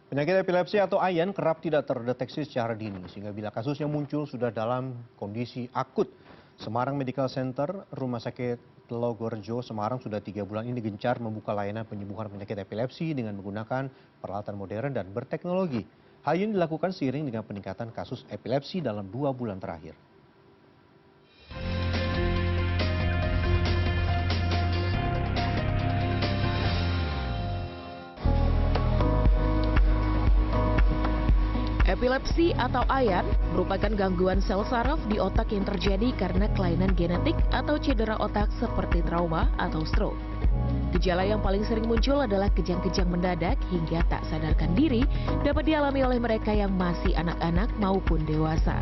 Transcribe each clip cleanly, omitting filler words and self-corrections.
Penyakit epilepsi atau AYAN kerap tidak terdeteksi secara dini, sehingga bila kasusnya muncul sudah dalam kondisi akut. Semarang Medical Center, Rumah Sakit Telogorjo, Semarang sudah 3 bulan ini gencar membuka layanan penyembuhan penyakit epilepsi dengan menggunakan peralatan modern dan berteknologi. Hal ini dilakukan seiring dengan peningkatan kasus epilepsi dalam 2 bulan terakhir. Epilepsi atau AYAN merupakan gangguan sel saraf di otak yang terjadi karena kelainan genetik atau cedera otak seperti trauma atau stroke. Gejala yang paling sering muncul adalah kejang-kejang mendadak hingga tak sadarkan diri dapat dialami oleh mereka yang masih anak-anak maupun dewasa.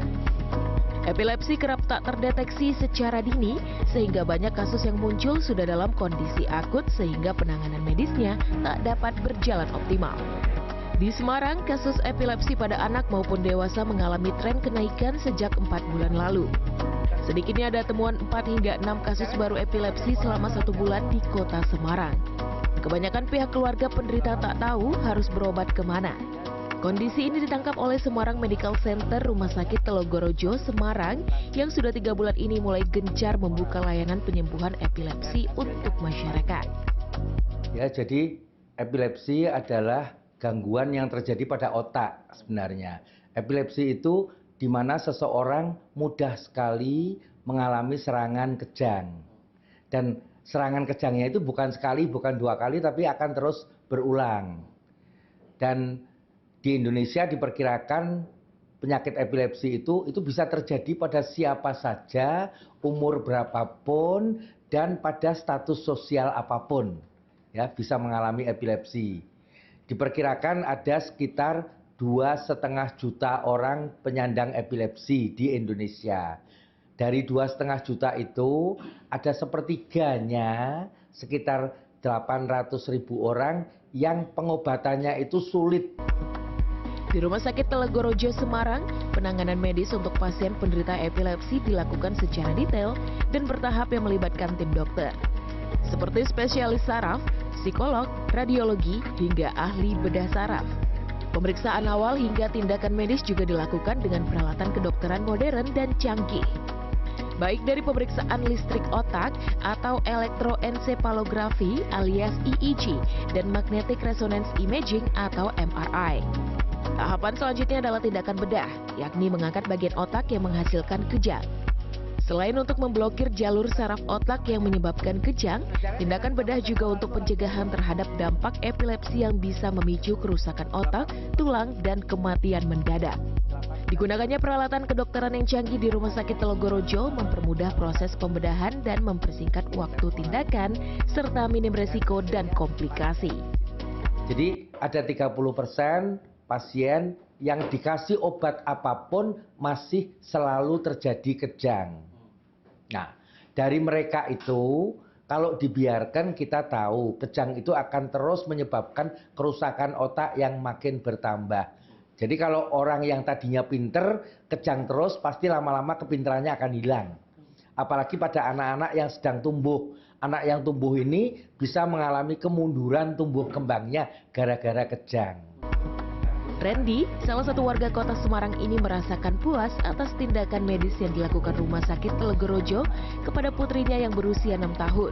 Epilepsi kerap tak terdeteksi secara dini sehingga banyak kasus yang muncul sudah dalam kondisi akut sehingga penanganan medisnya tak dapat berjalan optimal. Di Semarang, kasus epilepsi pada anak maupun dewasa mengalami tren kenaikan sejak 4 bulan lalu. Sedikitnya ada temuan 4 hingga 6 kasus baru epilepsi selama 1 bulan di kota Semarang. Kebanyakan pihak keluarga penderita tak tahu harus berobat kemana. Kondisi ini ditangkap oleh Semarang Medical Center Rumah Sakit Telogorjo, Semarang yang sudah 3 bulan ini mulai gencar membuka layanan penyembuhan epilepsi untuk masyarakat. Ya, jadi epilepsi adalah gangguan yang terjadi pada otak sebenarnya. Epilepsi itu di mana seseorang mudah sekali mengalami serangan kejang. Dan serangan kejangnya itu bukan sekali, bukan 2 kali, tapi akan terus berulang. Dan di Indonesia diperkirakan penyakit epilepsi itu bisa terjadi pada siapa saja, umur berapapun, dan pada status sosial apapun. Ya, bisa mengalami epilepsi. Diperkirakan ada sekitar 2,5 juta orang penyandang epilepsi di Indonesia. Dari 2,5 juta itu, ada sepertiganya, sekitar 800.000 orang yang pengobatannya itu sulit. Di Rumah Sakit Telogorjo, Semarang, penanganan medis untuk pasien penderita epilepsi dilakukan secara detail dan bertahap yang melibatkan tim dokter. Seperti spesialis saraf, psikolog, radiologi, hingga ahli bedah saraf. Pemeriksaan awal hingga tindakan medis juga dilakukan dengan peralatan kedokteran modern dan canggih. Baik dari pemeriksaan listrik otak atau elektroensepalografi alias EEG dan magnetic resonance imaging atau MRI. Tahapan selanjutnya adalah tindakan bedah, yakni mengangkat bagian otak yang menghasilkan kejang. Selain untuk memblokir jalur saraf otak yang menyebabkan kejang, tindakan bedah juga untuk pencegahan terhadap dampak epilepsi yang bisa memicu kerusakan otak, tulang, dan kematian mendadak. Digunakannya peralatan kedokteran yang canggih di Rumah Sakit Telogorjo mempermudah proses pembedahan dan mempersingkat waktu tindakan, serta minim resiko dan komplikasi. Jadi ada 30% pasien yang dikasih obat apapun masih selalu terjadi kejang. Nah, dari mereka itu, kalau dibiarkan kita tahu, kejang itu akan terus menyebabkan kerusakan otak yang makin bertambah. Jadi kalau orang yang tadinya pinter, kejang terus, pasti lama-lama kepintarannya akan hilang. Apalagi pada anak-anak yang sedang tumbuh. Anak yang tumbuh ini bisa mengalami kemunduran tumbuh kembangnya gara-gara kejang. Randy, salah satu warga kota Semarang ini merasakan puas atas tindakan medis yang dilakukan Rumah Sakit Telogorjo kepada putrinya yang berusia 6 tahun.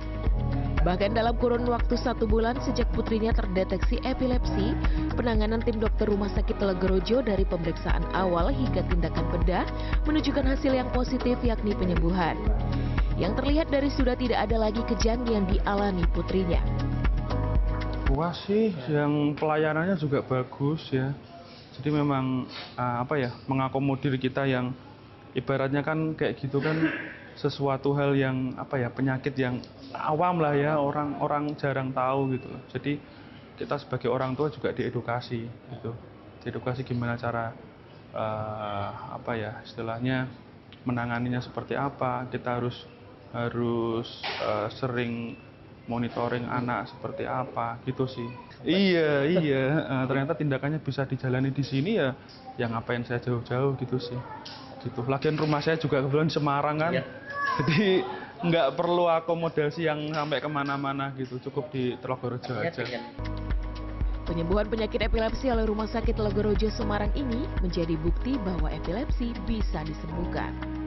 Bahkan dalam kurun waktu 1 bulan sejak putrinya terdeteksi epilepsi, penanganan tim dokter Rumah Sakit Telogorjo dari pemeriksaan awal hingga tindakan bedah menunjukkan hasil yang positif, yakni penyembuhan. Yang terlihat dari sudah tidak ada lagi kejang yang dialami putrinya. Puas sih, yang pelayanannya juga bagus ya. Jadi memang mengakomodir kita yang ibaratnya kan kayak gitu kan sesuatu hal yang penyakit yang awam lah ya, orang jarang tahu gitu. Jadi kita sebagai orang tua juga diedukasi gitu. Diedukasi gimana cara istilahnya menanganinya seperti apa. Kita harus sering monitoring anak seperti apa gitu sih. Iya. Ternyata tindakannya bisa dijalani di sini ya. Yang ngapain saya jauh-jauh gitu sih. Gitu. Lagian rumah saya juga kebetulan Semarang kan. Ya. Jadi nggak perlu akomodasi yang sampai kemana-mana gitu. Cukup di Telogorjo aja. Penyembuhan penyakit epilepsi oleh Rumah Sakit Telogorojo Semarang ini menjadi bukti bahwa epilepsi bisa disembuhkan.